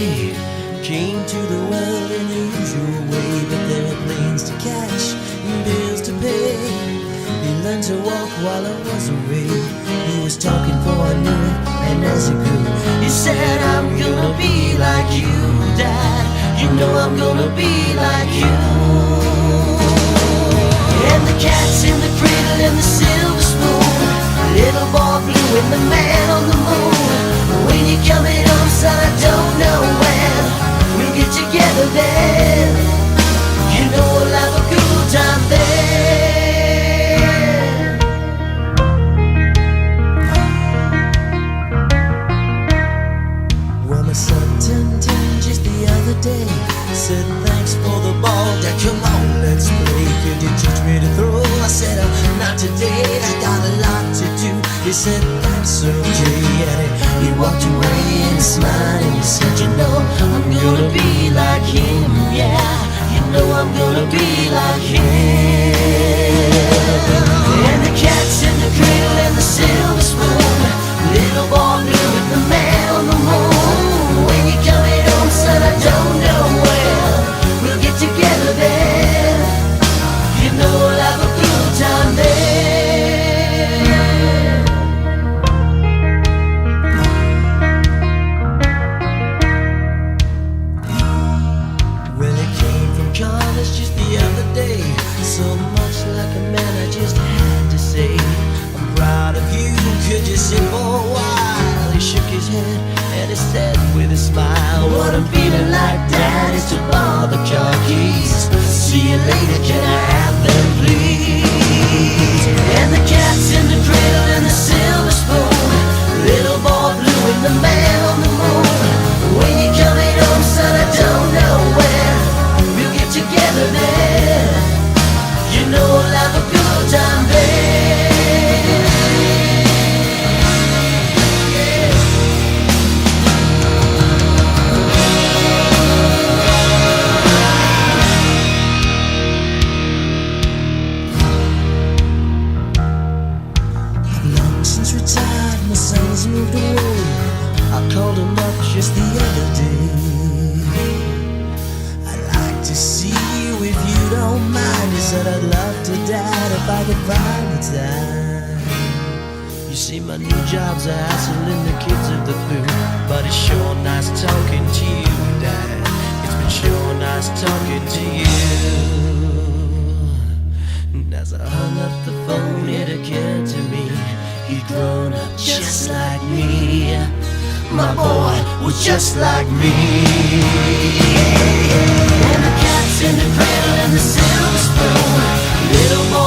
day came to the world in the usual way, but there were planes to catch and bills to pay. He learned to walk while I was away. He was talking before I knew it, and as he grew, he said, I'm gonna be like you, Dad. You know I'm gonna be like you. And the cat's in the cradle and the silver spoon, little boy blue and the man on the moon. When you're coming home, son, I don't know when we'll get together then. You know we'll have a good time then. Well, my son turned 10 just the other day. Said thanks for the ball, Dad, come on, let's play. Could you teach me to throw? I said, not today, I got a lot to do. He said, that's okay, and he walked away and he smiled and he said, you know, I'm gonna be like him, yeah. You know I'm gonna be like him. And the cat's in the cradle and the silver spoon, little boy blue and the man on the moon. When you're coming home, son, I don't know when we'll get together then. You know we'll have a good time then. Well, it came from college just the other day. So much like a man, I just had to say, I'm proud of you, could you sit for a while? He shook his head and he said with a smile, what I'm feeling like, Dad, is to borrow the car keys. See you later, can I have them please? And the cat's in the cradle and the silver spoon, little boy blue and the man on the moon. When you're coming home, son, I don't know when we'll get together then. You know we'll have a good time then. Since retired, my son's moved away. I called him up just the other day. I'd like to see you if you don't mind. He said, I'd love to, Dad, if I could find the time. You see, my new job's a hassling the kids of the food, but it's sure nice talking to you, Dad. It's been sure nice talking to you. And as I hung up the phone, it occurred to me, he'd grown up just like me. My boy was just like me. And the cat's in the cradle and the silver spoon, little boy